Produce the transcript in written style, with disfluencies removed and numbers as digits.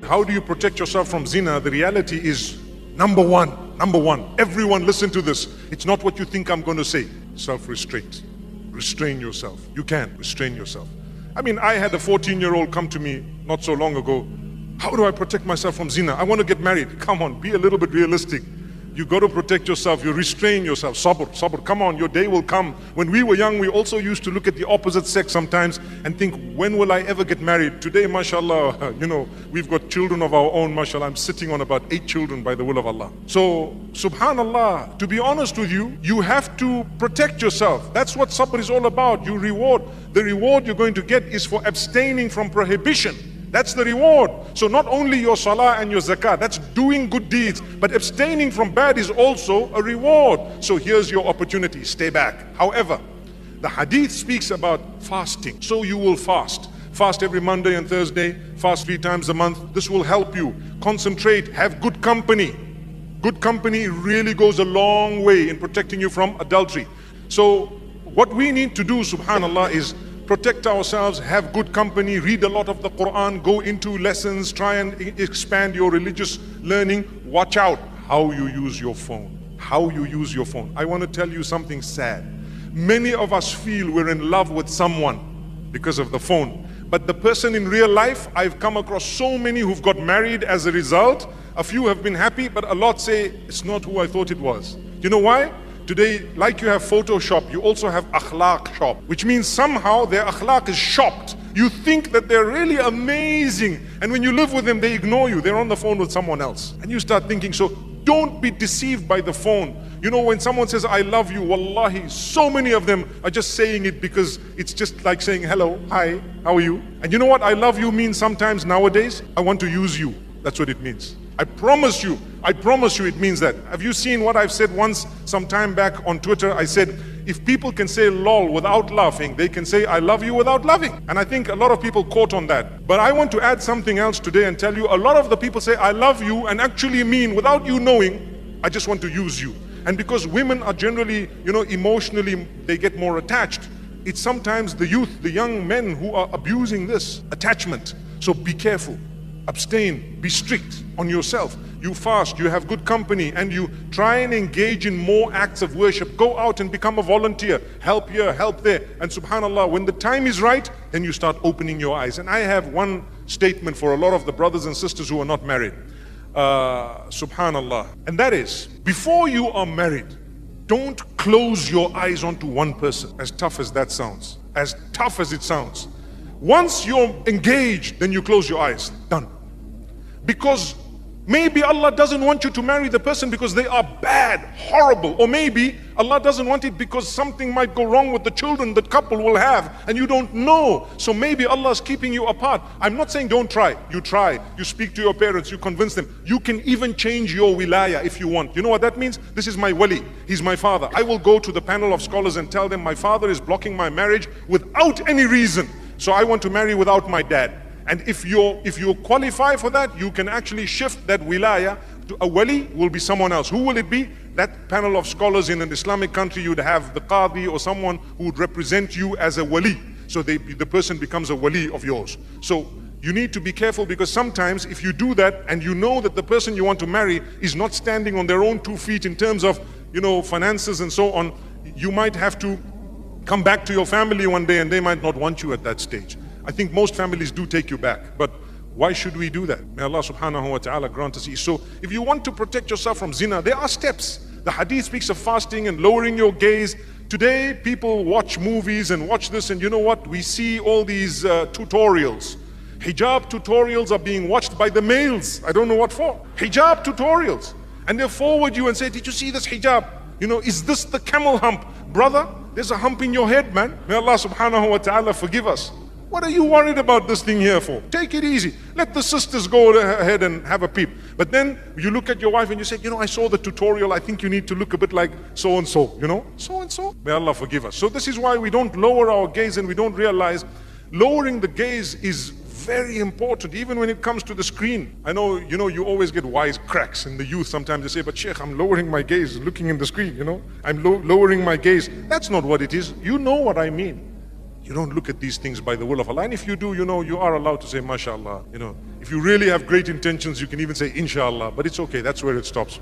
How do you protect yourself from zina? The reality is, number one, everyone listen to this. It's not what you think I'm going to say. Self-restraint. Restrain yourself. You can restrain yourself. I mean, I had a 14-year-old come to me not so long ago. How do I protect myself from zina? I want to get married. Come on, be a little bit realistic. You got to protect yourself, you restrain yourself. Sabr, come on, your day will come. When we were young, we also used to look at the opposite sex sometimes and think, when will I ever get married? Today, mashallah, we've got children of our own, mashallah. I'm sitting on about 8 children by the will of Allah. So, subhanallah, to be honest with you, you have to protect yourself. That's what sabr is all about. The reward you're going to get is for abstaining from prohibition. That's the reward. So not only your salah and your zakah, that's doing good deeds, but abstaining from bad is also a reward. So here's your opportunity, stay back. However, the hadith speaks about fasting. So you will fast. Fast every Monday and Thursday, fast 3 times a month. This will help you. Concentrate, have good company. Good company really goes a long way in protecting you from adultery. So what we need to do, subhanallah, is protect ourselves, have good company, read a lot of the Quran, go into lessons, try and expand your religious learning. Watch out how you use your phone. How you use your phone. I want to tell you something sad. Many of us feel we're in love with someone because of the phone. But the person in real life, I've come across so many who've got married as a result. A few have been happy, but a lot say, it's not who I thought it was. You know why? Today, like you have Photoshop, you also have akhlaq shop, which means somehow their akhlaq is shopped. You think that they're really amazing, and when you live with them, they ignore you. They're on the phone with someone else. And you start thinking, so don't be deceived by the phone. You know, when someone says, I love you, wallahi, so many of them are just saying it because it's just like saying, hello, hi, how are you? And you know what I love you means sometimes nowadays? I want to use you. That's what it means. I promise you it means that. Have you seen what I've said once, some time back on Twitter? I said, if people can say lol without laughing, they can say I love you without loving. And I think a lot of people caught on that. But I want to add something else today and tell you, a lot of the people say I love you and actually mean, without you knowing, I just want to use you. And because women are generally, emotionally, they get more attached. It's sometimes the youth, the young men who are abusing this attachment. So be careful. Abstain, be strict on yourself. You fast, you have good company, and you try and engage in more acts of worship. Go out and become a volunteer. Help here, help there. And subhanallah, when the time is right, then you start opening your eyes. And I have one statement for a lot of the brothers and sisters who are not married. Subhanallah. And that is, before you are married, don't close your eyes onto one person. As tough as that sounds. As tough as it sounds. Once you're engaged, then you close your eyes. Done. Because maybe Allah doesn't want you to marry the person because they are bad, horrible. Or maybe Allah doesn't want it because something might go wrong with the children the couple will have and you don't know. So maybe Allah is keeping you apart. I'm not saying don't try. You try. You speak to your parents. You convince them. You can even change your wilaya if you want. You know what that means? This is my wali. He's my father. I will go to the panel of scholars and tell them my father is blocking my marriage without any reason. So I want to marry without my dad. And if you qualify for that, you can actually shift that wilaya to a wali will be someone else. Who will it be? That panel of scholars in an Islamic country, you'd have the qadi or someone who would represent you as a wali. So the person becomes a wali of yours. So you need to be careful because sometimes if you do that and you know that the person you want to marry is not standing on their own 2 feet in terms of, finances and so on, you might have to come back to your family one day and they might not want you at that stage. I think most families do take you back, but why should we do that? May Allah subhanahu wa ta'ala grant us ease. So if you want to protect yourself from zina, there are steps. The hadith speaks of fasting and lowering your gaze. Today people watch movies and watch this, and you know what? We see all these tutorials. Hijab tutorials are being watched by the males. I don't know what for. Hijab tutorials. And they forward you and say, did you see this hijab? Is this the camel hump? Brother, there's a hump in your head, man. May Allah subhanahu wa ta'ala forgive us. What are you worried about this thing here for? Take it easy. Let the sisters go ahead and have a peep. But then you look at your wife and you say, I saw the tutorial. I think you need to look a bit like so-and-so, so-and-so. May Allah forgive us. So this is why we don't lower our gaze and we don't realize lowering the gaze is very important, even when it comes to the screen. I know, you always get wise cracks in the youth. Sometimes they say, but Sheikh, I'm lowering my gaze, looking in the screen, I'm lowering my gaze. That's not what it is. You know what I mean. You don't look at these things by the will of Allah. And if you do, you are allowed to say, mashallah, If you really have great intentions, you can even say inshallah, but it's okay, that's where it stops.